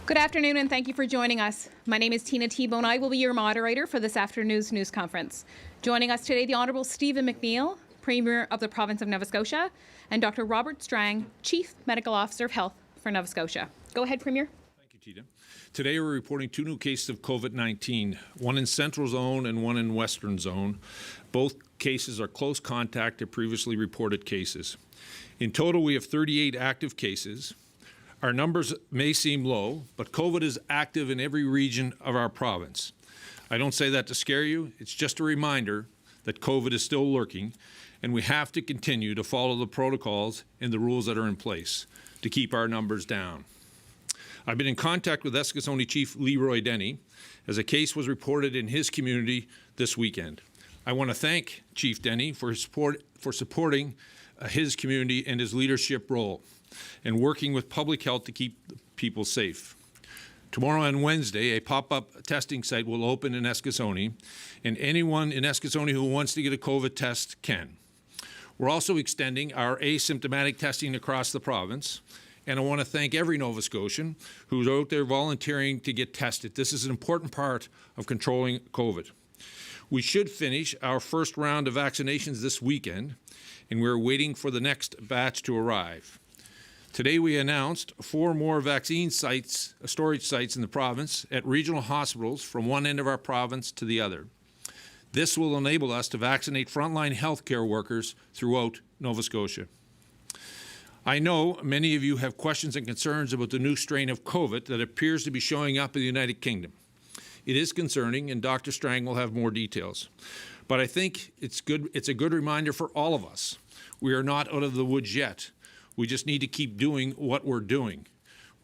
Good afternoon and thank you for joining us. My name is Tina T-Bone. I will be your moderator for this afternoon's news conference. Joining us today, the Honourable Stephen McNeil, Premier of the Province of Nova Scotia, and Dr. Robert Strang, Chief Medical Officer of Health for Nova Scotia. Go ahead, Premier. Thank you, Tina. Today we're reporting 2 new cases of COVID-19, one in Central Zone and one in Western Zone. Both cases are close contact to previously reported cases. In total, we have 38 active cases. Our numbers may seem low, but COVID is active in every region of our province. I don't say that to scare you. It's just a reminder that COVID is still lurking, and we have to continue to follow the protocols and the rules that are in place to keep our numbers down. I've been in contact with Eskasoni Chief Leroy Denny as a case was reported in his community this weekend. I want to thank Chief Denny for supporting his community and his leadership role and working with public health to keep people safe. Tomorrow and Wednesday, a pop-up testing site will open in Eskasoni, and anyone in Eskasoni who wants to get a COVID test can. We're also extending our asymptomatic testing across the province, and I want to thank every Nova Scotian who's out there volunteering to get tested. This is an important part of controlling COVID. We should finish our first round of vaccinations this weekend, and we're waiting for the next batch to arrive. Today we announced 4 more vaccine sites, storage sites in the province at regional hospitals from one end of our province to the other. This will enable us to vaccinate frontline healthcare workers throughout Nova Scotia. I know many of you have questions and concerns about the new strain of COVID that appears to be showing up in the United Kingdom. It is concerning, and Dr. Strang will have more details. But I think it's a good reminder for all of us. We are not out of the woods yet. We just need to keep doing what we're doing.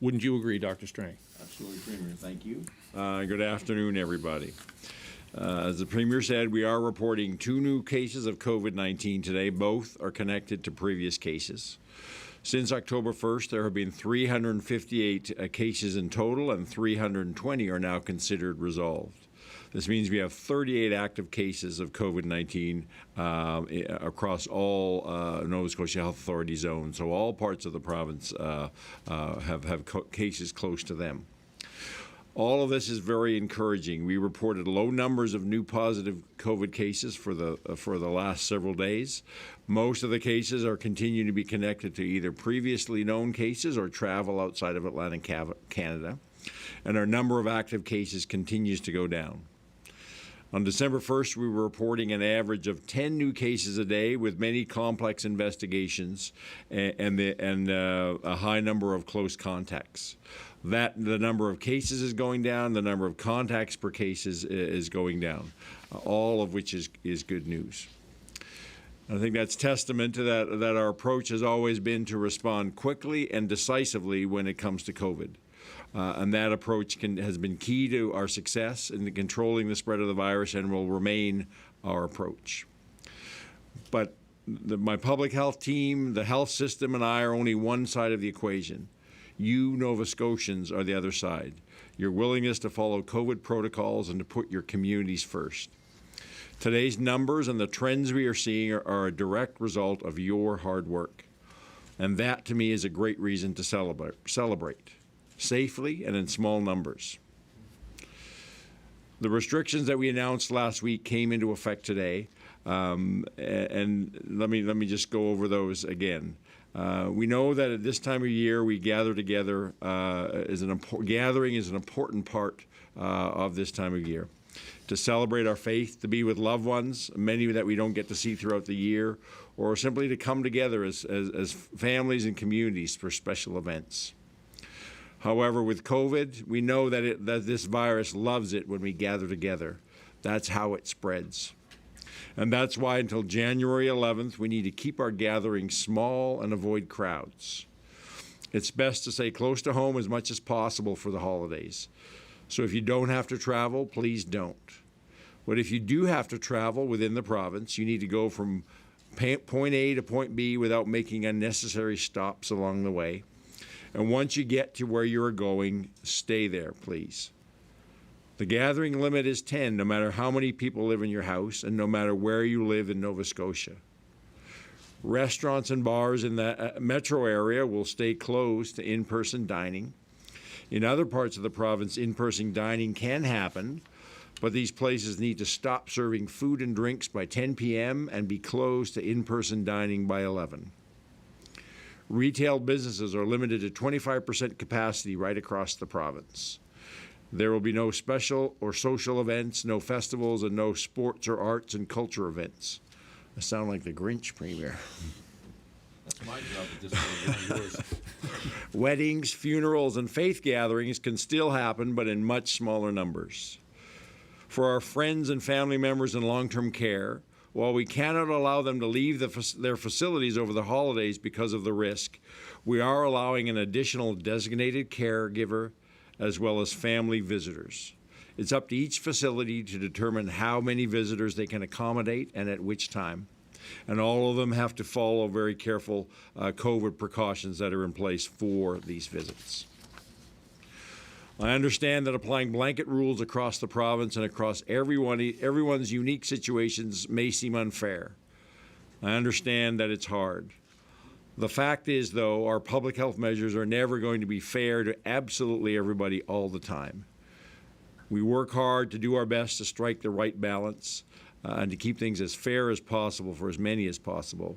Wouldn't you agree, Dr. Strang? Absolutely, Premier. Thank you. Good afternoon, everybody. As the Premier said, we are reporting 2 new cases of COVID-19 today. Both are connected to previous cases. Since October 1st, there have been 358 cases in total, and 320 are now considered resolved. This means we have 38 active cases of COVID-19 across all Nova Scotia Health Authority zones. So all parts of the province have cases close to them. All of this is very encouraging. We reported low numbers of new positive COVID cases for the last several days. Most of the cases are continuing to be connected to either previously known cases or travel outside of Atlantic Canada. And our number of active cases continues to go down. On December 1st, we were reporting an average of 10 new cases a day with many complex investigations and a high number of close contacts. The number of cases is going down, the number of contacts per case is going down, all of which is good news. I think that's testament to that our approach has always been to respond quickly and decisively when it comes to COVID. And that approach has been key to our success in controlling the spread of the virus and will remain our approach. But my public health team, the health system, and I are only one side of the equation. You, Nova Scotians, are the other side. Your willingness to follow COVID protocols and to put your communities first. Today's numbers and the trends we are seeing are a direct result of your hard work. And that, to me, is a great reason to celebrate. Safely and in small numbers. The restrictions that we announced last week came into effect today, and let me just go over those again. We know that at this time of year we gather together. Gathering is an important part of this time of year. To celebrate our faith, to be with loved ones, many that we don't get to see throughout the year, or simply to come together as families and communities for special events. However, with COVID, we know that this virus loves it when we gather together. That's how it spreads. And that's why until January 11th, we need to keep our gatherings small and avoid crowds. It's best to stay close to home as much as possible for the holidays. So if you don't have to travel, please don't. But if you do have to travel within the province, you need to go from point A to point B without making unnecessary stops along the way. And once you get to where you're going, stay there, please. The gathering limit is 10, no matter how many people live in your house and no matter where you live in Nova Scotia. Restaurants and bars in the metro area will stay closed to in-person dining. In other parts of the province, in-person dining can happen, but these places need to stop serving food and drinks by 10 p.m. and be closed to in-person dining by 11. Retail businesses are limited to 25% capacity right across the province. There will be no special or social events, no festivals, and no sports or arts and culture events. I sound like the Grinch, Premier. That's my job at this point, not yours. Weddings, funerals, and faith gatherings can still happen, but in much smaller numbers. For our friends and family members in long-term care, while we cannot allow them to leave their facilities over the holidays because of the risk, we are allowing an additional designated caregiver as well as family visitors. It's up to each facility to determine how many visitors they can accommodate and at which time. And all of them have to follow very careful COVID precautions that are in place for these visits. I understand that applying blanket rules across the province and across everyone's unique situations may seem unfair. I understand that it's hard. The fact is, though, our public health measures are never going to be fair to absolutely everybody all the time. We work hard to do our best to strike the right balance and to keep things as fair as possible for as many as possible.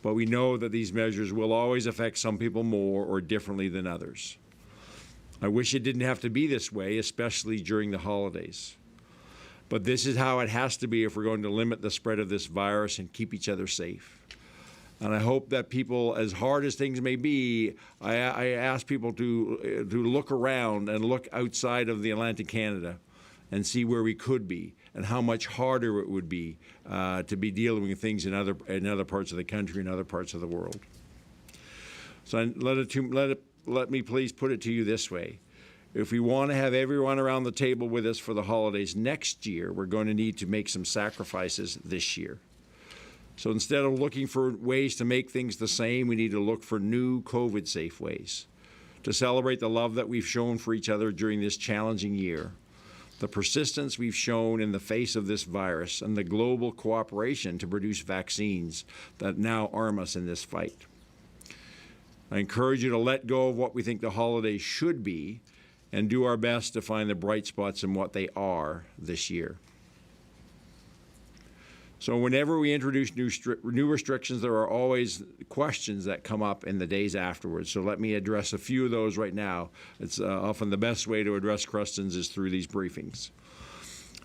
But we know that these measures will always affect some people more or differently than others. I wish it didn't have to be this way, especially during the holidays. But this is how it has to be if we're going to limit the spread of this virus and keep each other safe. And I hope that people, as hard as things may be, I ask people to look around and look outside of the Atlantic Canada and see where we could be and how much harder it would be to be dealing with things in other parts of the country and other parts of the world. So let me please put it to you this way. If we want to have everyone around the table with us for the holidays next year, we're going to need to make some sacrifices this year. So instead of looking for ways to make things the same, we need to look for new COVID-safe ways to celebrate the love that we've shown for each other during this challenging year, the persistence we've shown in the face of this virus, and the global cooperation to produce vaccines that now arm us in this fight. I encourage you to let go of what we think the holidays should be and do our best to find the bright spots in what they are this year. So whenever we introduce new restrictions, there are always questions that come up in the days afterwards. So let me address a few of those right now. It's often the best way to address questions is through these briefings.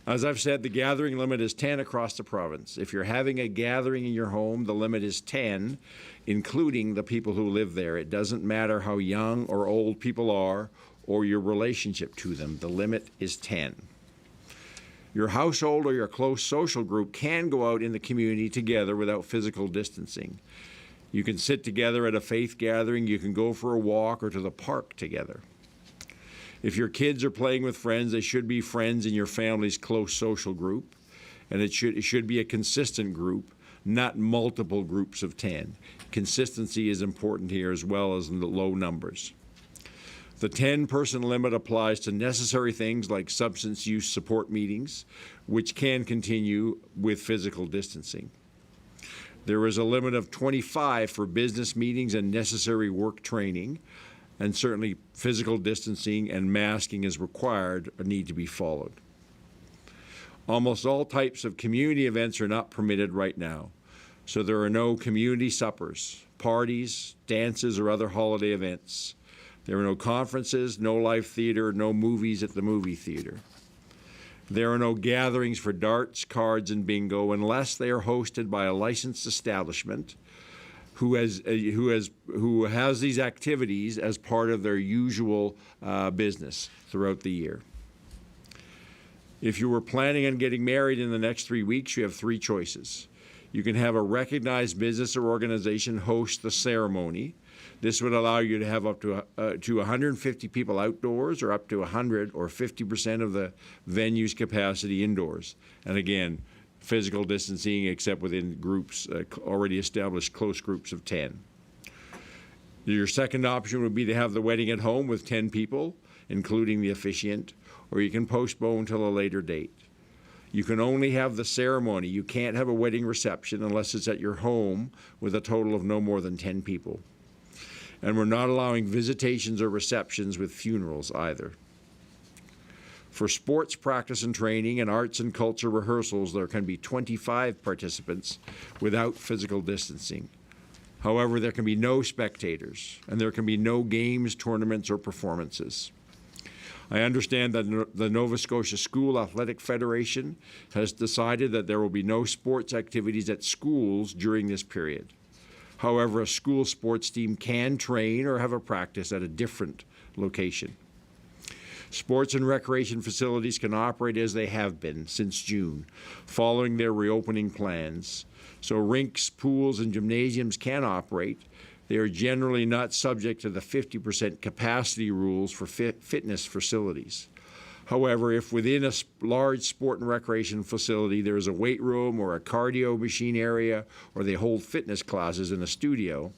As I've said, the gathering limit is 10 across the province. If you're having a gathering in your home, the limit is 10, including the people who live there. It doesn't matter how young or old people are or your relationship to them. The limit is 10. Your household or your close social group can go out in the community together without physical distancing. You can sit together at a faith gathering, you can go for a walk or to the park together. If your kids are playing with friends, they should be friends in your family's close social group, and it should be a consistent group, not multiple groups of 10. Consistency is important here as well as in the low numbers. The 10-person limit applies to necessary things like substance use support meetings, which can continue with physical distancing. There is a limit of 25 for business meetings and necessary work training, and certainly physical distancing and masking as required need to be followed. Almost all types of community events are not permitted right now, so there are no community suppers, parties, dances, or other holiday events. There are no conferences, no live theater, no movies at the movie theater. There are no gatherings for darts, cards, and bingo unless they are hosted by a licensed establishment who has these activities as part of their usual business throughout the year. If you were planning on getting married in the next 3 weeks, you have 3 choices. You can have a recognized business or organization host the ceremony. This would allow you to have up to 150 people outdoors or up to 100 or 50% of the venue's capacity indoors. And again, physical distancing except within groups, already established close groups of 10. Your second option would be to have the wedding at home with 10 people, including the officiant, or you can postpone till a later date. You can only have the ceremony. You can't have a wedding reception unless it's at your home with a total of no more than 10 people. And we're not allowing visitations or receptions with funerals either. For sports practice and training and arts and culture rehearsals, there can be 25 participants without physical distancing. However, there can be no spectators, and there can be no games, tournaments, or performances. I understand that the Nova Scotia School Athletic Federation has decided that there will be no sports activities at schools during this period. However, a school sports team can train or have a practice at a different location. Sports and recreation facilities can operate as they have been since June, following their reopening plans. So rinks, pools, and gymnasiums can operate. They are generally not subject to the 50% capacity rules for fitness facilities. However, if within a large sport and recreation facility there is a weight room or a cardio machine area, or they hold fitness classes in a studio,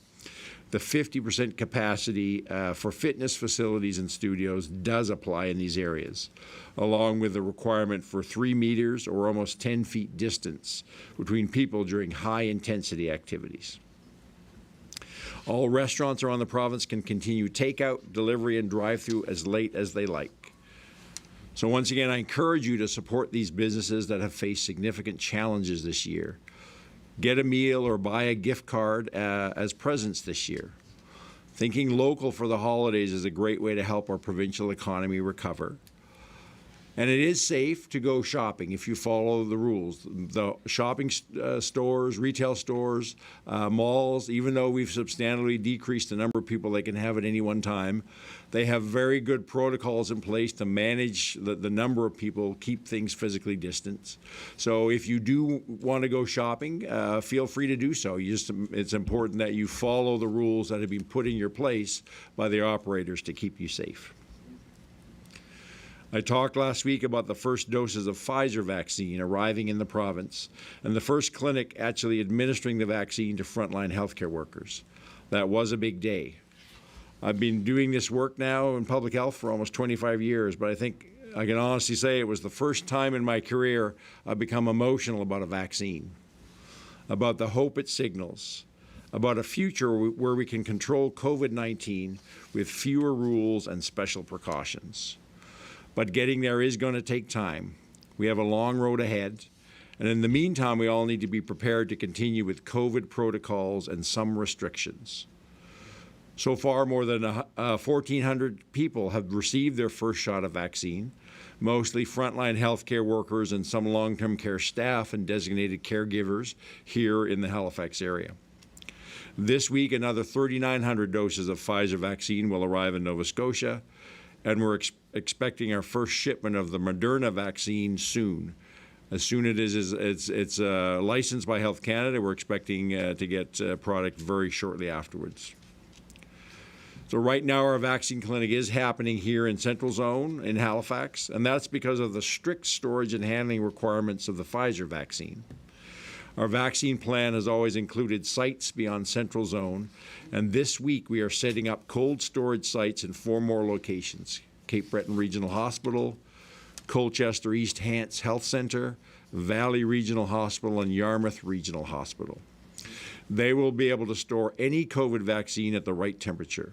the 50% capacity for fitness facilities and studios does apply in these areas, along with the requirement for 3 meters or almost 10 feet distance between people during high-intensity activities. All restaurants around the province can continue takeout, delivery, and drive-through as late as they like. So once again, I encourage you to support these businesses that have faced significant challenges this year. Get a meal or buy a gift card as presents this year. Thinking local for the holidays is a great way to help our provincial economy recover. And it is safe to go shopping if you follow the rules. The shopping stores, retail stores, malls, even though we've substantially decreased the number of people they can have at any one time, they have very good protocols in place to manage the number of people, keep things physically distant. So if you do want to go shopping, feel free to do so. It's important that you follow the rules that have been put in your place by the operators to keep you safe. I talked last week about the first doses of Pfizer vaccine arriving in the province and the first clinic actually administering the vaccine to frontline healthcare workers. That was a big day. I've been doing this work now in public health for almost 25 years, but I think I can honestly say it was the first time in my career I've become emotional about a vaccine, about the hope it signals, about a future where we can control COVID-19 with fewer rules and special precautions. But getting there is going to take time. We have a long road ahead. And in the meantime, we all need to be prepared to continue with COVID protocols and some restrictions. So far, more than 1,400 people have received their first shot of vaccine, mostly frontline healthcare workers and some long-term care staff and designated caregivers here in the Halifax area. This week, another 3,900 doses of Pfizer vaccine will arrive in Nova Scotia, and we're expecting our first shipment of the Moderna vaccine soon. As soon as it's licensed by Health Canada, we're expecting to get product very shortly afterwards. So right now our vaccine clinic is happening here in Central Zone in Halifax, and that's because of the strict storage and handling requirements of the Pfizer vaccine. Our vaccine plan has always included sites beyond Central Zone, and this week we are setting up cold storage sites in 4 more locations: Cape Breton Regional Hospital, Colchester East Hants Health Centre, Valley Regional Hospital, and Yarmouth Regional Hospital. They will be able to store any COVID vaccine at the right temperature.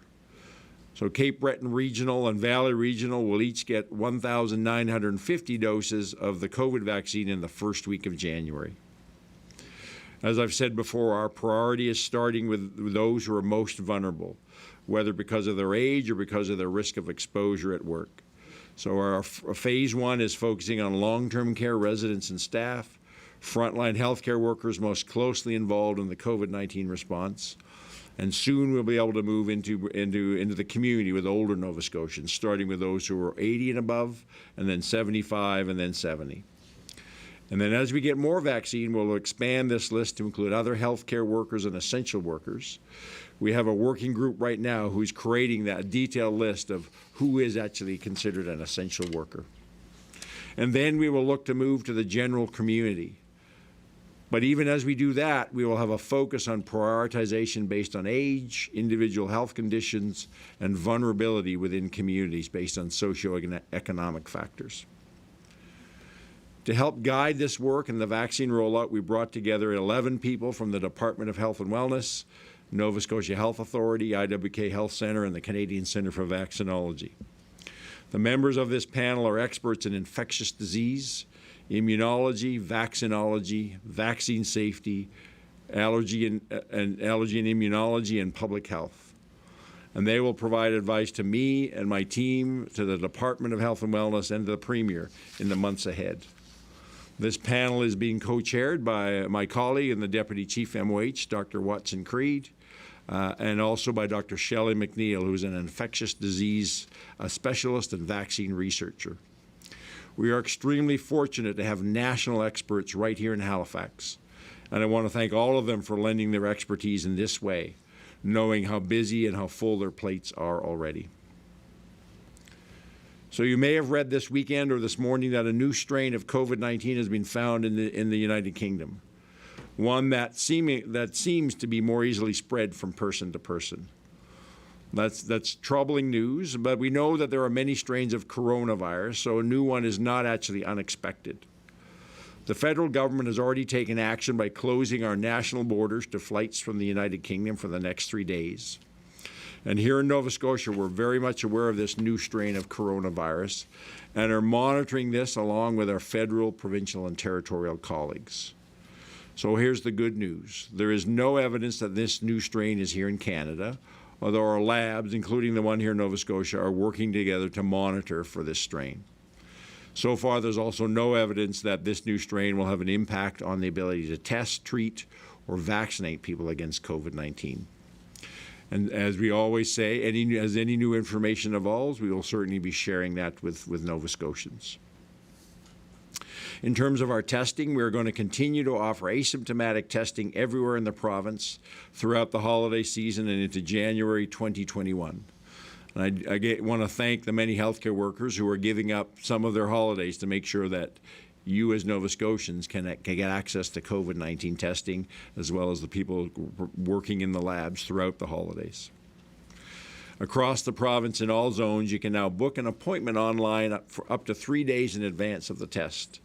So Cape Breton Regional and Valley Regional will each get 1,950 doses of the COVID vaccine in the first week of January. As I've said before, our priority is starting with those who are most vulnerable, whether because of their age or because of their risk of exposure at work. So our phase 1 is focusing on long-term care residents and staff, frontline healthcare workers most closely involved in the COVID-19 response, and soon we'll be able to move into the community with older Nova Scotians, starting with those who are 80 and above, and then 75, and then 70. And then as we get more vaccine, we'll expand this list to include other healthcare workers and essential workers. We have a working group right now who's creating that detailed list of who is actually considered an essential worker. And then we will look to move to the general community. But even as we do that, we will have a focus on prioritization based on age, individual health conditions, and vulnerability within communities based on socioeconomic factors. To help guide this work and the vaccine rollout, we brought together 11 people from the Department of Health and Wellness, Nova Scotia Health Authority, IWK Health Centre, and the Canadian Centre for Vaccinology. The members of this panel are experts in infectious disease, immunology, vaccinology, vaccine safety, allergy and immunology, and public health. And they will provide advice to me and my team, to the Department of Health and Wellness, and to the Premier in the months ahead. This panel is being co-chaired by my colleague and the Deputy Chief MOH, Dr. Watson Creed, and also by Dr. Shelley McNeil, who is an infectious disease specialist and vaccine researcher. We are extremely fortunate to have national experts right here in Halifax, and I want to thank all of them for lending their expertise in this way, knowing how busy and how full their plates are already. So you may have read this weekend or this morning that a new strain of COVID-19 has been found in the United Kingdom, one that seems to be more easily spread from person to person. That's troubling news, but we know that there are many strains of coronavirus, so a new one is not actually unexpected. The federal government has already taken action by closing our national borders to flights from the United Kingdom for the next 3 days. And here in Nova Scotia, we're very much aware of this new strain of coronavirus and are monitoring this along with our federal, provincial, and territorial colleagues. So here's the good news. There is no evidence that this new strain is here in Canada, although our labs, including the one here in Nova Scotia, are working together to monitor for this strain. So far, there's also no evidence that this new strain will have an impact on the ability to test, treat, or vaccinate people against COVID-19. And as we always say, as any new information evolves, we will certainly be sharing that with Nova Scotians. In terms of our testing, we're going to continue to offer asymptomatic testing everywhere in the province throughout the holiday season and into January 2021. And I want to thank the many healthcare workers who are giving up some of their holidays to make sure that you as Nova Scotians can get access to COVID-19 testing, as well as the people working in the labs throughout the holidays. Across the province in all zones, you can now book an appointment online up to 3 days in advance of the test.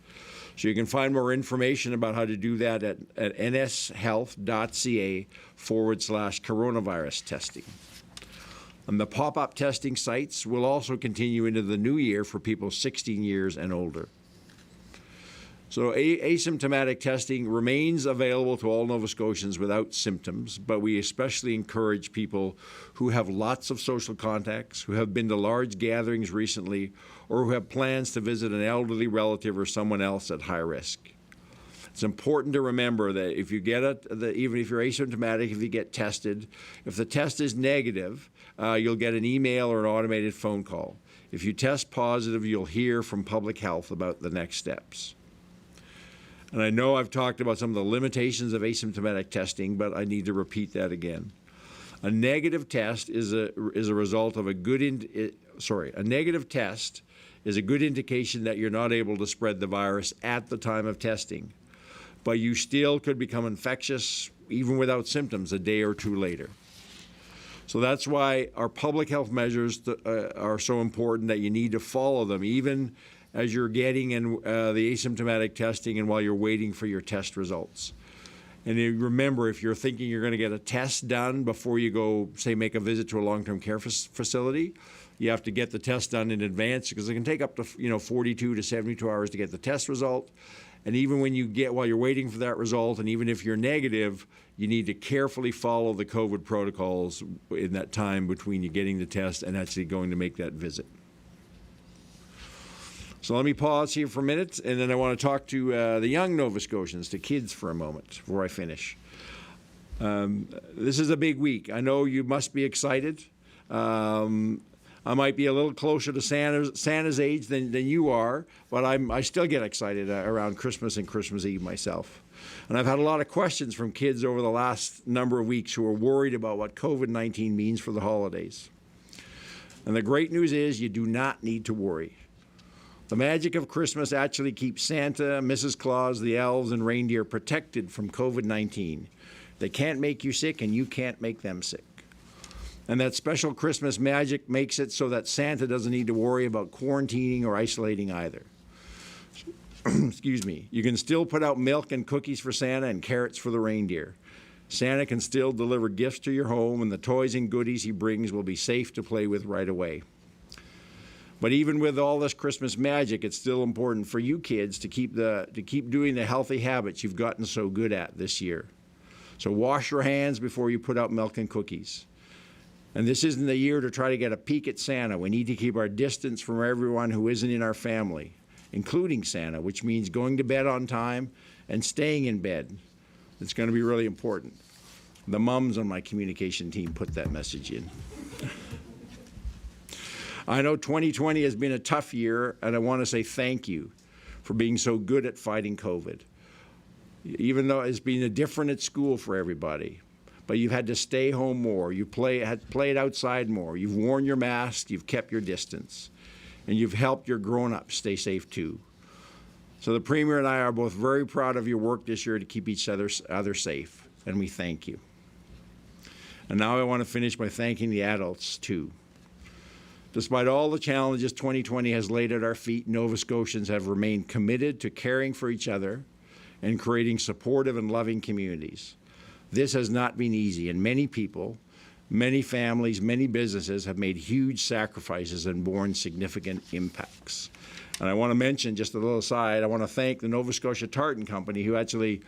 So you can find more information about how to do that at nshealth.ca/coronavirus testing. And the pop-up testing sites will also continue into the new year for people 16 years and older. So asymptomatic testing remains available to all Nova Scotians without symptoms, but we especially encourage people who have lots of social contacts, who have been to large gatherings recently, or who have plans to visit an elderly relative or someone else at high risk. It's important to remember that if you get even if you're asymptomatic, if you get tested, if the test is negative, you'll get an email or an automated phone call. If you test positive, you'll hear from public health about the next steps. And I know I've talked about some of the limitations of asymptomatic testing, but I need to repeat that again. A negative test is a result of a negative test is a good indication that you're not able to spread the virus at the time of testing, but you still could become infectious even without symptoms a day or two later. So that's why our public health measures are so important that you need to follow them, even as you're getting in the asymptomatic testing and while you're waiting for your test results. And remember, if you're thinking you're going to get a test done before you go, say, make a visit to a long-term care facility, you have to get the test done in advance because it can take up to 42 to 72 hours to get the test result. And even while you're waiting for that result, and even if you're negative, you need to carefully follow the COVID protocols in that time between you getting the test and actually going to make that visit. So let me pause here for a minute, and then I want to talk to the young Nova Scotians, to kids, for a moment before I finish. This is a big week. I know you must be excited. I might be a little closer to Santa's age than you are, but I still get excited around Christmas and Christmas Eve myself. And I've had a lot of questions from kids over the last number of weeks who are worried about what COVID-19 means for the holidays. And the great news is you do not need to worry. The magic of Christmas actually keeps Santa, Mrs. Claus, the elves, and reindeer protected from COVID-19. They can't make you sick, and you can't make them sick. And that special Christmas magic makes it so that Santa doesn't need to worry about quarantining or isolating either. Excuse me. You can still put out milk and cookies for Santa and carrots for the reindeer. Santa can still deliver gifts to your home, and the toys and goodies he brings will be safe to play with right away. But even with all this Christmas magic, it's still important for you kids to keep doing the healthy habits you've gotten so good at this year. So wash your hands before you put out milk and cookies. And this isn't the year to try to get a peek at Santa. We need to keep our distance from everyone who isn't in our family, including Santa, which means going to bed on time and staying in bed. It's going to be really important. The mums on my communication team put that message in. I know 2020 has been a tough year, and I want to say thank you for being so good at fighting COVID. Even though it's been different at school for everybody, but you've had to stay home more, you've played outside more, you've worn your mask, you've kept your distance, and you've helped your grown-ups stay safe too. So the Premier and I are both very proud of your work this year to keep each other safe, and we thank you. And now I want to finish by thanking the adults too. Despite all the challenges 2020 has laid at our feet, Nova Scotians have remained committed to caring for each other and creating supportive and loving communities. This has not been easy, and many people, many families, many businesses have made huge sacrifices and borne significant impacts. And I want to mention, just a little aside, I want to thank the Nova Scotia Tartan Company, who actually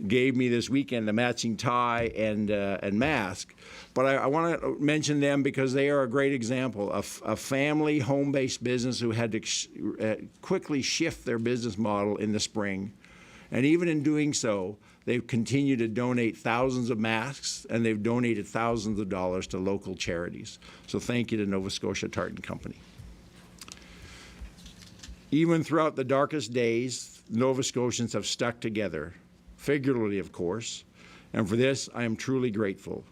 gave me this weekend a matching tie and mask. But I want to mention them because they are a great example of a family home-based business who had to quickly shift their business model in the spring. And even in doing so, they've continued to donate thousands of masks, and they've donated thousands of dollars to local charities. So thank you to Nova Scotia Tartan Company. Even throughout the darkest days, Nova Scotians have stuck together, figuratively, of course, and for this, I am truly grateful.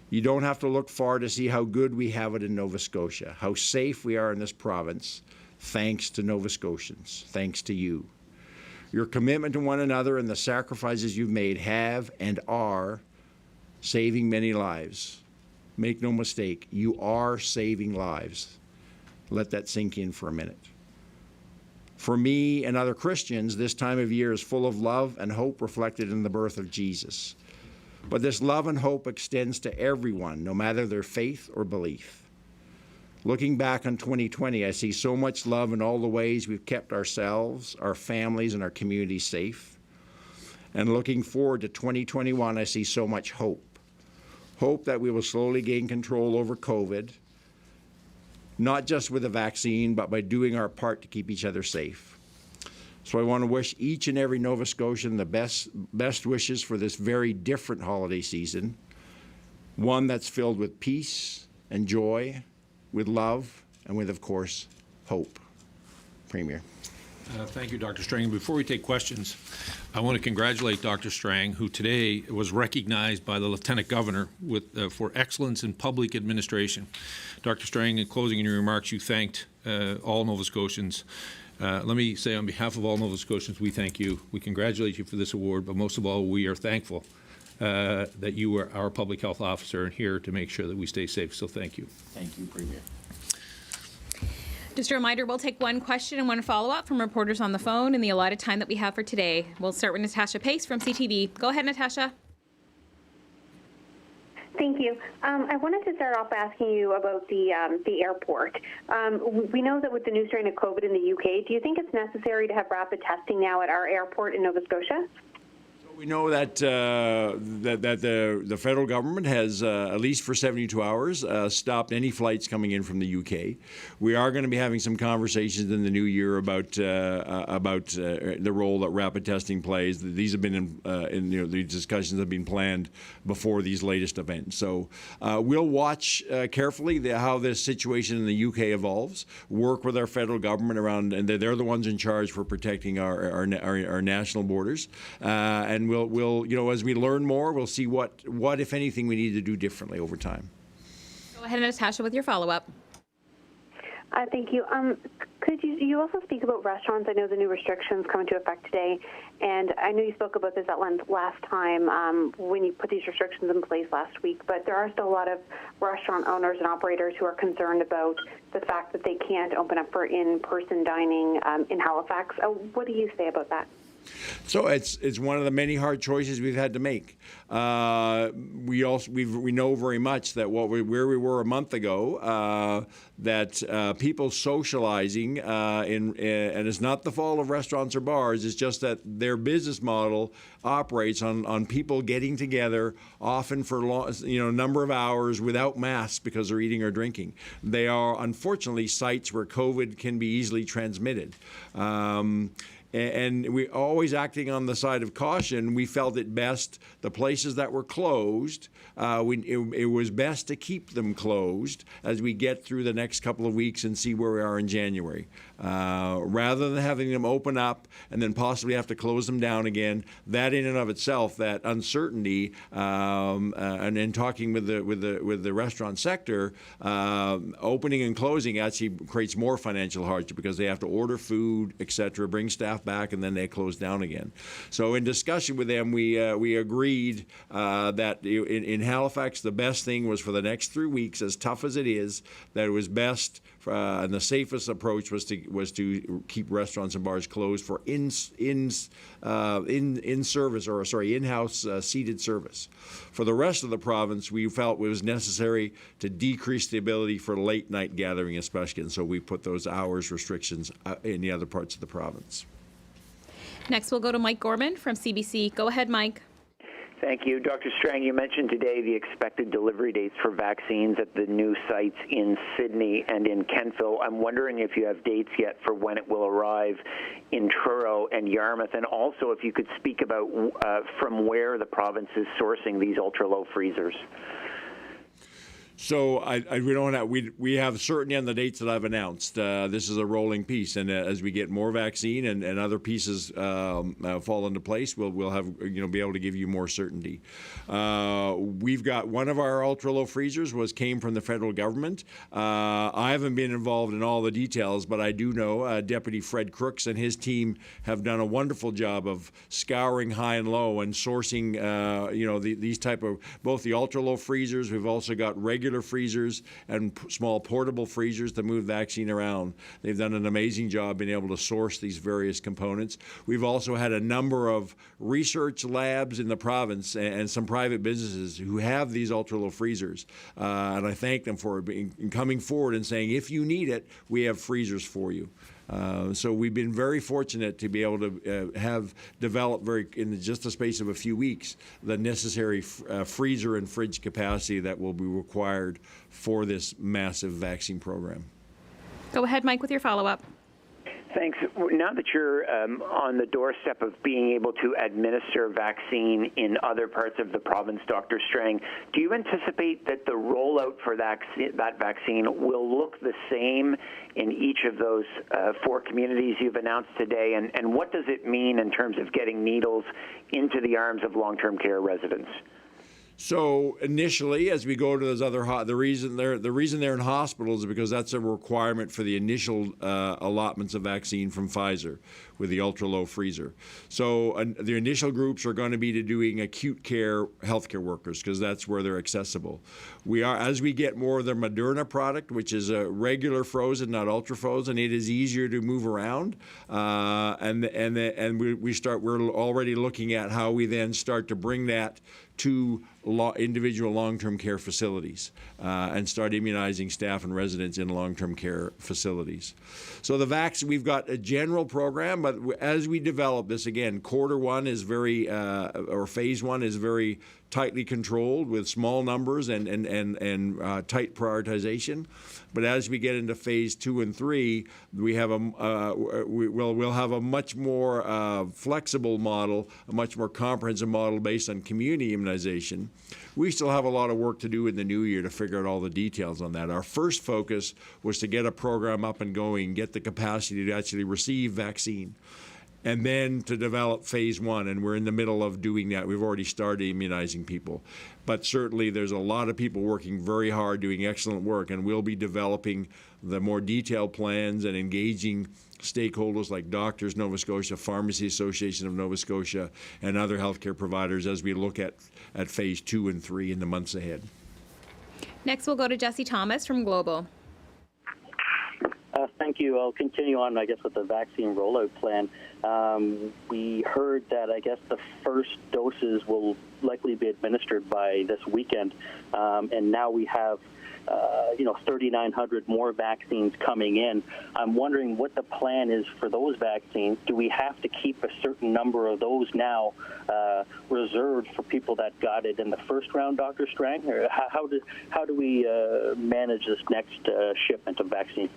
You don't have to look far to see how good we have it in Nova Scotia, how safe we are in this province, thanks to Nova Scotians, thanks to you. Your commitment to one another and the sacrifices you've made have and are saving many lives. Make no mistake, you are saving lives. Let that sink in for a minute. For me and other Christians, this time of year is full of love and hope reflected in the birth of Jesus. But this love and hope extends to everyone, no matter their faith or belief. Looking back on 2020, I see so much love in all the ways we've kept ourselves, our families, and our communities safe. And looking forward to 2021, I see so much hope. Hope that we will slowly gain control over COVID, not just with a vaccine, but by doing our part to keep each other safe. So I want to wish each and every Nova Scotian the best wishes for this very different holiday season, one that's filled with peace and joy, with love, and with, of course, hope. Premier. Thank you, Dr. Strang. Before we take questions, I want to congratulate Dr. Strang, who today was recognized by the Lieutenant Governor for excellence in public administration. Dr. Strang, in closing in your remarks, you thanked all Nova Scotians. Let me say on behalf of all Nova Scotians, we thank you. We congratulate you for this award, but most of all, we are thankful that you are our public health officer and here to make sure that we stay safe. So thank you. Thank you, Premier. Just a reminder, we'll take one question and one follow-up from reporters on the phone in the allotted time that we have for today. We'll start with Natasha Pace from CTV. Go ahead, Natasha. Thank you. I wanted to start off by asking you about the airport. We know that with the new strain of COVID in the UK, do you think it's necessary to have rapid testing now at our airport in Nova Scotia? We know that the federal government has, at least for 72 hours, stopped any flights coming in from the UK. We are going to be having some conversations in the new year about the role that rapid testing plays. These have been these discussions have been planned before these latest events. So we'll watch carefully how this situation in the UK evolves. Work with our federal government around, and they're the ones in charge for protecting our national borders, and we'll as we learn more, we'll see what if anything we need to do differently over time. Go ahead, Natasha, with your follow-up. Thank you. Could you also speak about restaurants? I know the new restrictions come into effect today, and I know you spoke about this at length last time when you put these restrictions in place last week, but there are still a lot of restaurant owners and operators who are concerned about the fact that they can't open up for in-person dining in Halifax. What do you say about that? So it's one of the many hard choices we've had to make. We know very much that where we were a month ago, that people socializing and it's not the fault of restaurants or bars. It's just that their business model operates on people getting together, often for a number of hours without masks because they're eating or drinking. They are unfortunately sites where COVID can be easily transmitted. And we always acting on the side of caution. We felt it best, the places that were closed, it was best to keep them closed as we get through the next couple of weeks and see where we are in January. Rather than having them open up and then possibly have to close them down again, that in and of itself, that uncertainty, and in talking with the restaurant sector, opening and closing actually creates more financial hardship because they have to order food, etc., bring staff back, and then they close down again. So in discussion with them, we agreed that in Halifax, the best thing was for the next 3 weeks, as tough as it is, that it was best and the safest approach was to keep restaurants and bars closed for in-house seated service. For the rest of the province, we felt it was necessary to decrease the ability for late night gathering, especially, and so we put those hours restrictions in the other parts of the province. Next, we'll go to Mike Gorman from CBC. Go ahead, Mike. Thank you. Dr. Strang, you mentioned today the expected delivery dates for vaccines at the new sites in Sydney and in Kentville. I'm wondering if you have dates yet for when it will arrive in Truro and Yarmouth, and also if you could speak about from where the province is sourcing these ultra-low freezers. So we have certainty on the dates that I've announced. This is a rolling piece, and as we get more vaccine and other pieces fall into place, we'll have be able to give you more certainty. We've got one of our ultra low freezers came from the federal government. I haven't been involved in all the details, but I do know Deputy Fred Crooks and his team have done a wonderful job of scouring high and low and sourcing these type of both the ultra low freezers. We've also got regular freezers and small portable freezers to move vaccine around. They've done an amazing job being able to source these various components. We've also had a number of research labs in the province and some private businesses who have these ultra-low freezers. And I thank them for coming forward and saying, if you need it, we have freezers for you. So we've been very fortunate to be able to have developed in just the space of a few weeks the necessary freezer and fridge capacity that will be required for this massive vaccine program. Go ahead, Mike, with your follow-up. Thanks. Now that you're on the doorstep of being able to administer vaccine in other parts of the province, Dr. Strang, do you anticipate that the rollout for that vaccine will look the same in each of those 4 communities you've announced today? And what does it mean in terms of getting needles into the arms of long-term care residents? So initially, as we go to those other, the reason they're in hospitals is because that's a requirement for the initial allotments of vaccine from Pfizer with the ultra-low freezer. So the initial groups are going to be to doing acute care healthcare workers because that's where they're accessible. As we get more of the Moderna product, which is a regular frozen, not ultra frozen, it is easier to move around, we're already looking at how we then start to bring that to individual long-term care facilities and start immunizing staff and residents in long-term care facilities. So the vaccine, we've got a general program, but as we develop this, again, quarter one is or phase one is very tightly controlled with small numbers and tight prioritization. But as we get into phase 2 and 3, we'll have a much more flexible model, a much more comprehensive model based on community immunization. We still have a lot of work to do in the new year to figure out all the details on that. Our first focus was to get a program up and going, get the capacity to actually receive vaccine, and then to develop phase 1, and we're in the middle of doing that. We've already started immunizing people. But certainly there's a lot of people working very hard, doing excellent work, and we'll be developing the more detailed plans and engaging stakeholders like Doctors Nova Scotia, Pharmacy Association of Nova Scotia, and other healthcare providers as we look at phase 2 and 3 in the months ahead. Next, we'll go to Jesse Thomas from Global. Thank you. I'll continue on, I guess, with the vaccine rollout plan. We heard that, I guess, the first doses will likely be administered by this weekend, and now we have 3,900 more vaccines coming in. I'm wondering what the plan is for those vaccines. Do we have to keep a certain number of those now reserved for people that got it in the first round, Dr. Strang? Or how do we manage this next shipment of vaccine?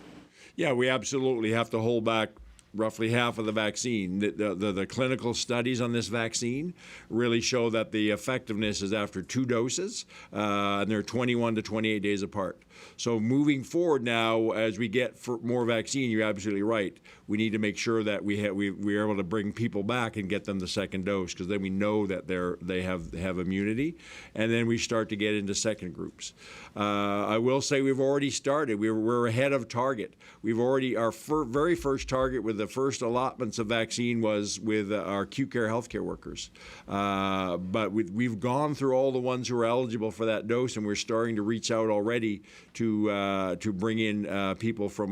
Yeah, we absolutely have to hold back roughly half of the vaccine. The clinical studies on this vaccine really show that the effectiveness is after 2 doses, and they're 21 to 28 days apart. So moving forward now, as we get more vaccine, you're absolutely right. We need to make sure that we're able to bring people back and get them the second dose, because then we know that they have immunity, and then we start to get into second groups. I will say we've already started. We're ahead of target. Our very first target with the first allotments of vaccine was with our acute care healthcare workers. But we've gone through all the ones who are eligible for that dose, and we're starting to reach out already to bring in people from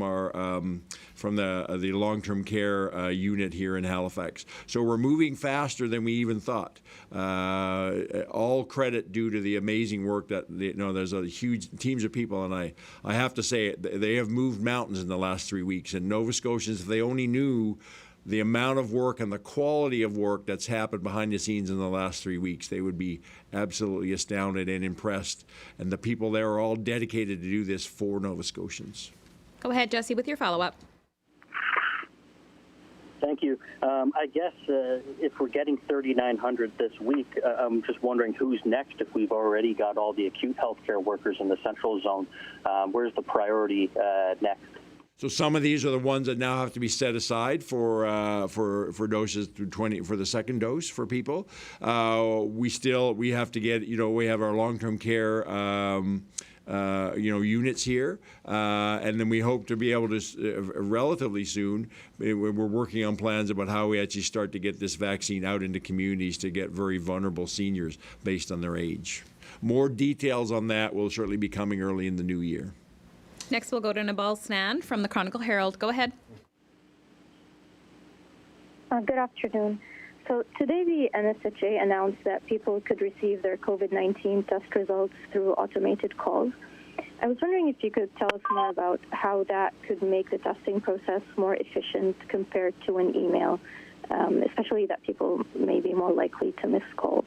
the long-term care unit here in Halifax. So we're moving faster than we even thought. All credit due to the amazing work that there's a huge teams of people, and I have to say they have moved mountains in the last 3 weeks. And Nova Scotians, if they only knew the amount of work and the quality of work that's happened behind the scenes in the last 3 weeks, they would be absolutely astounded and impressed. And the people there are all dedicated to do this for Nova Scotians. Go ahead, Jesse, with your follow-up. Thank you. I guess if we're getting 3,900 this week, I'm just wondering who's next if we've already got all the acute healthcare workers in the central zone. Where's the priority next? So some of these are the ones that now have to be set aside for doses through 20 for the second dose for people. We have to get we have our long-term care units here, and then we hope to be able to relatively soon. We're working on plans about how we actually start to get this vaccine out into communities to get very vulnerable seniors based on their age. More details on that will certainly be coming early in the new year. Next, we'll go to Nabal Snan from the Chronicle Herald. Go ahead. Good afternoon. So today the NSHA announced that people could receive their COVID-19 test results through automated calls. I was wondering if you could tell us more about how that could make the testing process more efficient compared to an email, especially that people may be more likely to miss calls.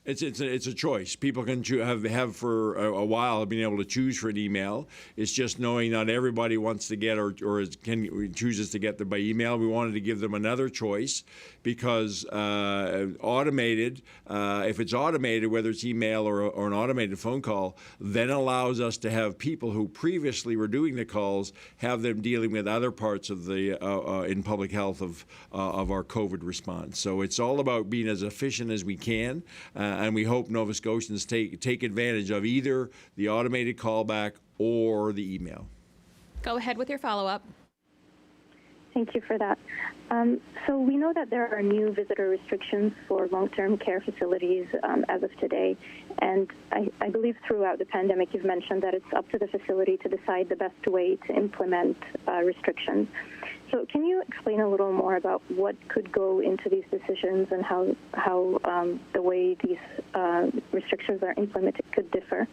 It's a choice. People can have for a while been able to choose for an email. It's just knowing not everybody wants to get or chooses to get them by email. We wanted to give them another choice because automated, if it's automated, whether it's email or an automated phone call, then allows us to have people who previously were doing the calls have them dealing with other parts of the in public health of our COVID response. So it's all about being as efficient as we can. And we hope Nova Scotians take advantage of either the automated callback or the email. Go ahead with your follow-up. Thank you for that. So we know that there are new visitor restrictions for long-term care facilities as of today. And I believe throughout the pandemic you've mentioned that it's up to the facility to decide the best way to implement restrictions. So can you explain a little more about what could go into these decisions and how the way these restrictions are implemented could differ?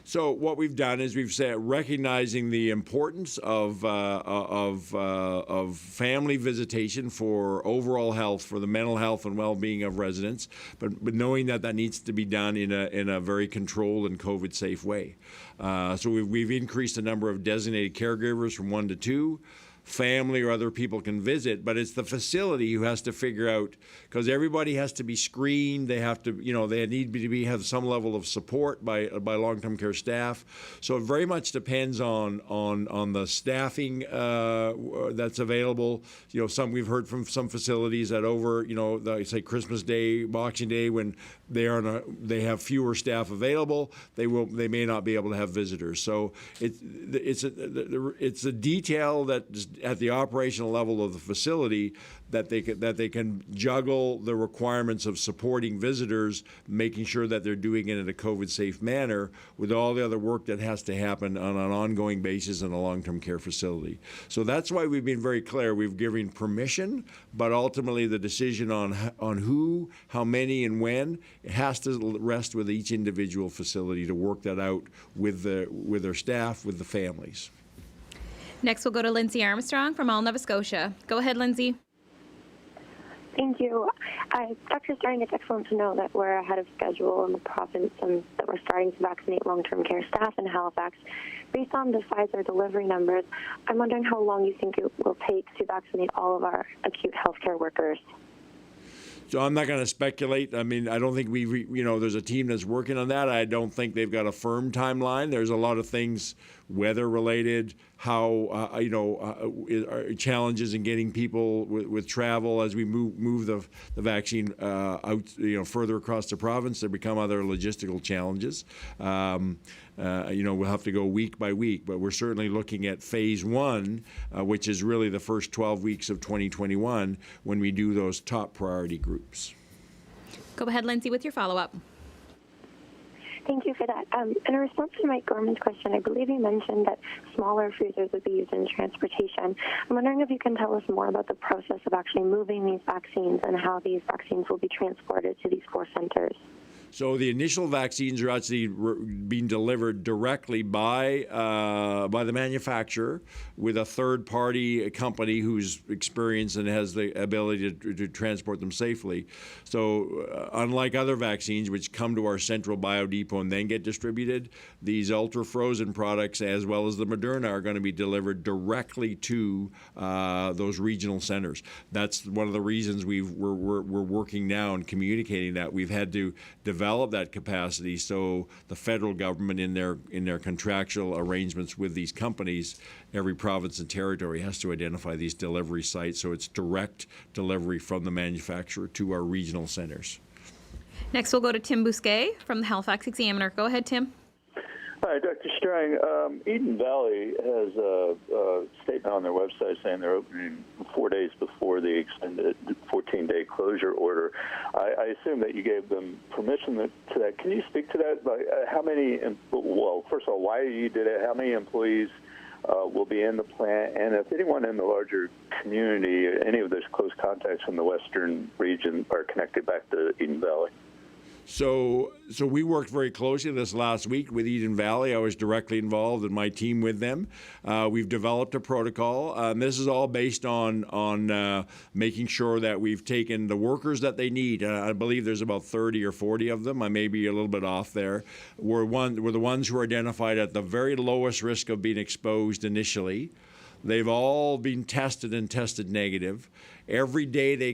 So what we've done is we've said recognizing the importance of family visitation for overall health, for the mental health and well-being of residents, but knowing that needs to be done in a very controlled and COVID-safe way. So we've increased the number of designated caregivers from 1 to 2. Family or other people can visit, but it's the facility who has to figure out, because everybody has to be screened. They have to, they need to have some level of support by long-term care staff. So it very much depends on the staffing that's available. We've heard from some facilities that over, say Christmas Day, Boxing Day, when they have fewer staff available, they may not be able to have visitors. So it's a detail that is at the operational level of the facility that they can juggle the requirements of supporting visitors, making sure that they're doing it in a COVID-safe manner, with all the other work that has to happen on an ongoing basis in a long-term care facility. So that's why we've been very clear. We've given permission, but ultimately the decision on who, how many, and when, it has to rest with each individual facility to work that out with their staff, with the families. Next, we'll go to Lindsay Armstrong from All Nova Scotia. Go ahead, Lindsay. Thank you. Dr. Strang, it's excellent to know that we're ahead of schedule in the province and that we're starting to vaccinate long-term care staff in Halifax. Based on the Pfizer delivery numbers, I'm wondering how long you think it will take to vaccinate all of our acute healthcare workers. So I'm not going to speculate. I mean, I don't think there's a team that's working on that. I don't think they've got a firm timeline. There's a lot of things weather-related, how challenges in getting people with travel as we move the vaccine out further across the province. There become other logistical challenges. We'll have to go week by week, but we're certainly looking at phase 1, which is really the first 12 weeks of 2021 when we do those top priority groups. Go ahead, Lindsay, with your follow-up. Thank you for that. In response to Mike Gorman's question, I believe you mentioned that smaller freezers would be used in transportation. I'm wondering if you can tell us more about the process of actually moving these vaccines and how these vaccines will be transported to these 4 centers. So the initial vaccines are actually being delivered directly by the manufacturer with a third-party company who's experienced and has the ability to transport them safely. So unlike other vaccines, which come to our central biodepot and then get distributed, these ultra-frozen products, as well as the Moderna, are going to be delivered directly to those regional centers. That's one of the reasons we're working now and communicating that. We've had to develop that capacity so the federal government in their contractual arrangements with these companies, every province and territory has to identify these delivery sites so it's direct delivery from the manufacturer to our regional centers. Next, we'll go to Tim Bousquet from the Halifax Examiner. Go ahead, Tim. Hi, Dr. Strang. Eden Valley has a statement on their website saying they're opening 4 days before the extended 14-day closure order. I assume that you gave them permission to that. Can you speak to that? How many? Well, first of all, why you did it? How many employees will be in the plant? And if anyone in the larger community, any of those close contacts from the western region, are connected back to Eden Valley? So we worked very closely this last week with Eden Valley. I was directly involved in my team with them. We've developed a protocol. This is all based on making sure that we've taken the workers that they need. I believe there's about 30 or 40 of them. I may be a little bit off there. We're the ones who are identified at the very lowest risk of being exposed initially. They've all been tested and tested negative. Every day they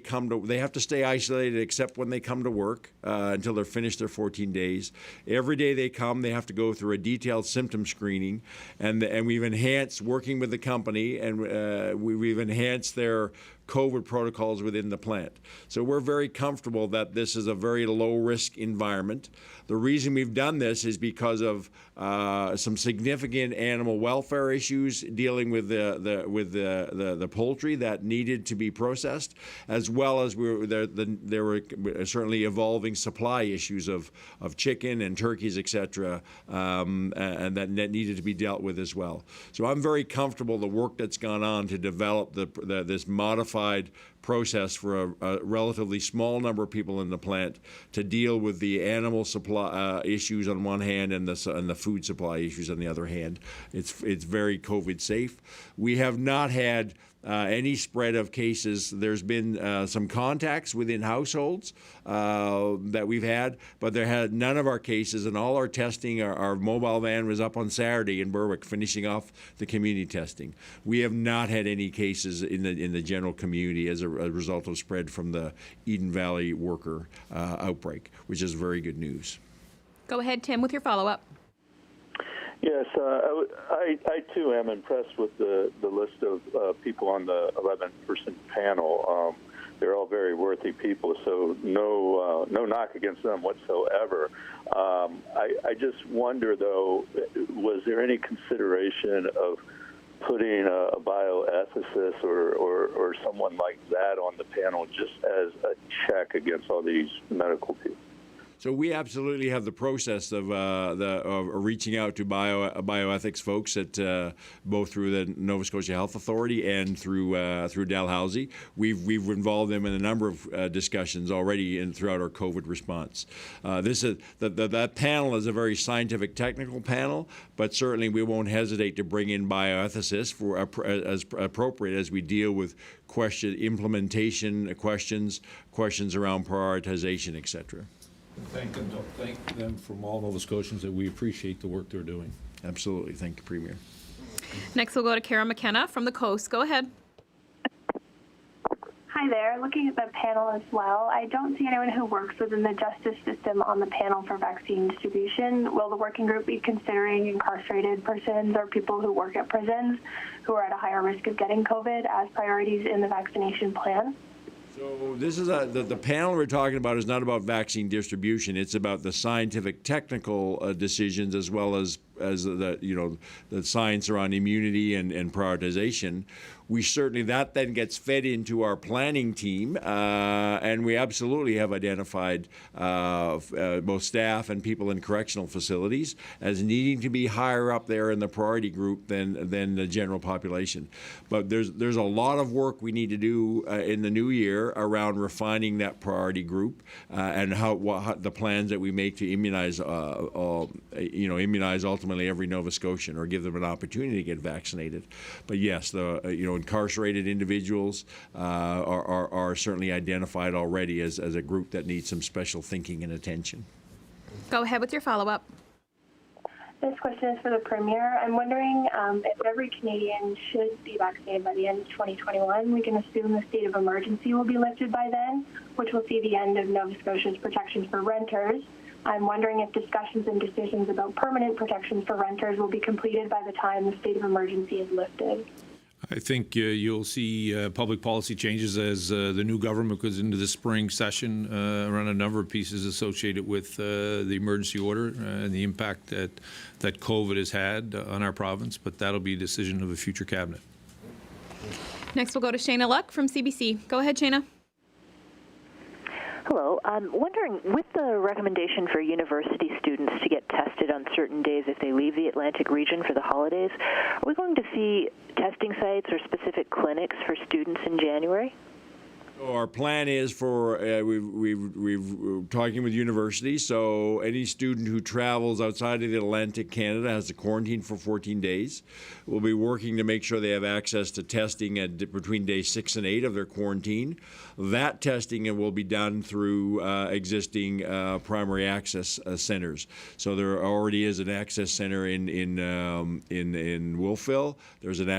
have to stay isolated except when they come to work until they're finished their 14 days. Every day they come, they have to go through a detailed symptom screening, and we've enhanced working with the company, and we've enhanced their COVID protocols within the plant. So we're very comfortable that this is a very low-risk environment. The reason we've done this is because of some significant animal welfare issues dealing with the poultry that needed to be processed, as well as there were certainly evolving supply issues of chicken and turkeys, etc., and that needed to be dealt with as well. So I'm very comfortable the work that's gone on to develop this modified process for a relatively small number of people in the plant to deal with the animal supply issues on one hand and the food supply issues on the other hand. It's very COVID safe. We have not had any spread of cases. There's been some contacts within households that we've had, but there had none of our cases, and all our testing, our mobile van was up on Saturday in Berwick finishing off the community testing. We have not had any cases in the general community as a result of spread from the Eden Valley worker outbreak, which is very good news. Go ahead, Tim, with your follow-up. Yes, I too am impressed with the list of people on the 11-person panel. They're all very worthy people, so no knock against them whatsoever. I just wonder, though, was there any consideration of putting a bioethicist or someone like that on the panel just as a check against all these medical people? So we absolutely have the process of reaching out to bioethics folks at both through the Nova Scotia Health Authority and through Dalhousie. We've involved them in a number of discussions already throughout our COVID response. That panel is a very scientific, technical panel, but certainly we won't hesitate to bring in bioethicists as appropriate as we deal with implementation questions around prioritization, etc. Thank them from all Nova Scotians that we appreciate the work they're doing. Absolutely. Thank you, Premier. Next, we'll go to Kara McKenna from the Coast. Go ahead. Hi there. Looking at the panel as well, I don't see anyone who works within the justice system on the panel for vaccine distribution. Will the working group be considering incarcerated persons or people who work at prisons who are at a higher risk of getting COVID as priorities in the vaccination plan? So this is the panel we're talking about is not about vaccine distribution. It's about the scientific, technical decisions as well as the science around immunity and prioritization. We certainly, that then gets fed into our planning team, and we absolutely have identified both staff and people in correctional facilities as needing to be higher up there in the priority group than the general population. But there's a lot of work we need to do in the new year around refining that priority group and how the plans that we make to immunize ultimately every Nova Scotian or give them an opportunity to get vaccinated. But yes, incarcerated individuals are certainly identified already as a group that needs some special thinking and attention. Go ahead with your follow-up. This question is for the Premier. I'm wondering if every Canadian should be vaccinated by the end of 2021. We can assume the state of emergency will be lifted by then, which will see the end of Nova Scotia's protections for renters. I'm wondering if discussions and decisions about permanent protections for renters will be completed by the time the state of emergency is lifted. I think you'll see public policy changes as the new government goes into the spring session around a number of pieces associated with the emergency order and the impact that COVID has had on our province, but that'll be a decision of a future cabinet. Next, we'll go to Shayna Luck from CBC. Go ahead, Shayna. Hello. I'm wondering, with the recommendation for university students to get tested on certain days if they leave the Atlantic region for the holidays, are we going to see testing sites or specific clinics for students in January? So our plan is for we're talking with universities. So any student who travels outside of the Atlantic Canada has to quarantine for 14 days. We'll be working to make sure they have access to testing between days 6 and 8 of their quarantine. That testing will be done through existing primary access centers. So there already is an access center in Wolfville. There's an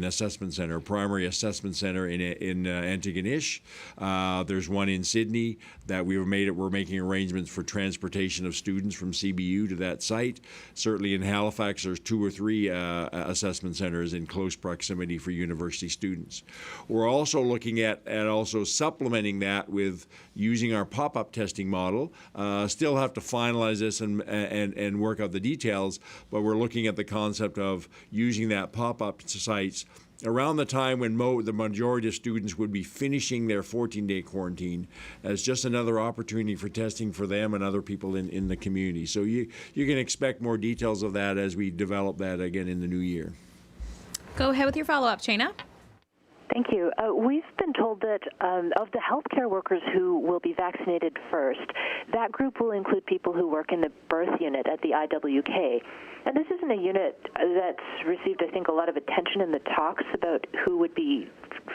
assessment center, a primary assessment center in Antigonish. There's one in Sydney that we're making arrangements for transportation of students from CBU to that site. Certainly in Halifax, there's 2 or 3 assessment centers in close proximity for university students. We're also looking at also supplementing that with using our pop-up testing model. Still have to finalize this and work out the details, but we're looking at the concept of using that pop-up sites around the time when the majority of students would be finishing their 14-day quarantine as just another opportunity for testing for them and other people in the community. So you can expect more details of that as we develop that again in the new year. Go ahead with your follow-up, Shayna. Thank you. We've been told that of the healthcare workers who will be vaccinated first, that group will include people who work in the birth unit at the IWK. And this isn't a unit that's received, I think, a lot of attention in the talks about who would be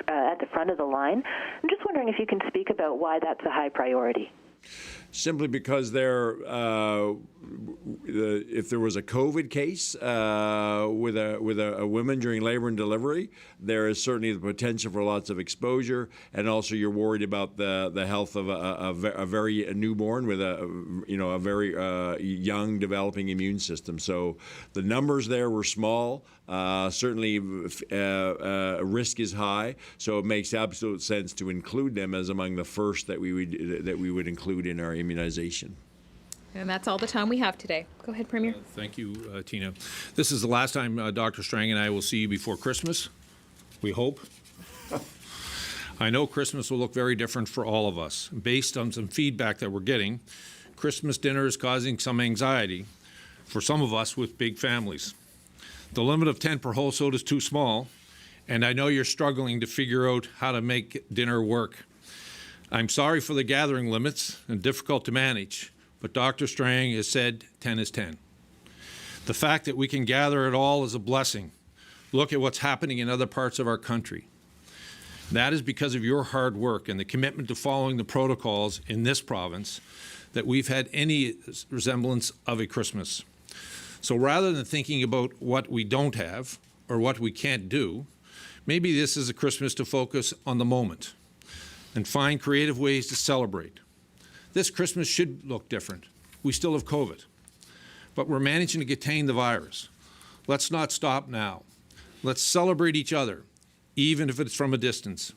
at the front of the line. I'm just wondering if you can speak about why that's a high priority. Simply because if there was a COVID case with a woman during labor and delivery, there is certainly the potential for lots of exposure, and also you're worried about the health of a very newborn with a very young developing immune system. So the numbers there were small. Certainly, risk is high, so it makes absolute sense to include them as among the first that we would include in our immunization. And that's all the time we have today. Go ahead, Premier. Thank you, Tina. This is the last time Dr. Strang and I will see you before Christmas, we hope. I know Christmas will look very different for all of us. Based on some feedback that we're getting, Christmas dinner is causing some anxiety for some of us with big families. The limit of 10 per household is too small, and I know you're struggling to figure out how to make dinner work. I'm sorry for the gathering limits and difficult to manage, but Dr. Strang has said 10 is 10. The fact that we can gather at all is a blessing. Look at what's happening in other parts of our country. That is because of your hard work and the commitment to following the protocols in this province that we've had any resemblance of a Christmas. So rather than thinking about what we don't have or what we can't do, maybe this is a Christmas to focus on the moment and find creative ways to celebrate. This Christmas should look different. We still have COVID, but we're managing to contain the virus. Let's not stop now. Let's celebrate each other, even if it's from a distance.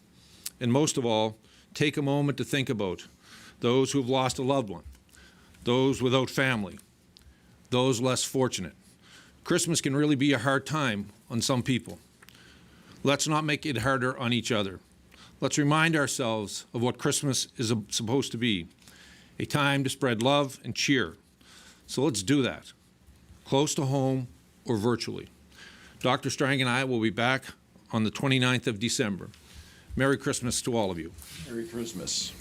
And most of all, take a moment to think about those who've lost a loved one, those without family, those less fortunate. Christmas can really be a hard time on some people. Let's not make it harder on each other. Let's remind ourselves of what Christmas is supposed to be, a time to spread love and cheer. So let's do that, close to home or virtually. Dr. Strang and I will be back on the 29th of December. Merry Christmas to all of you. Merry Christmas.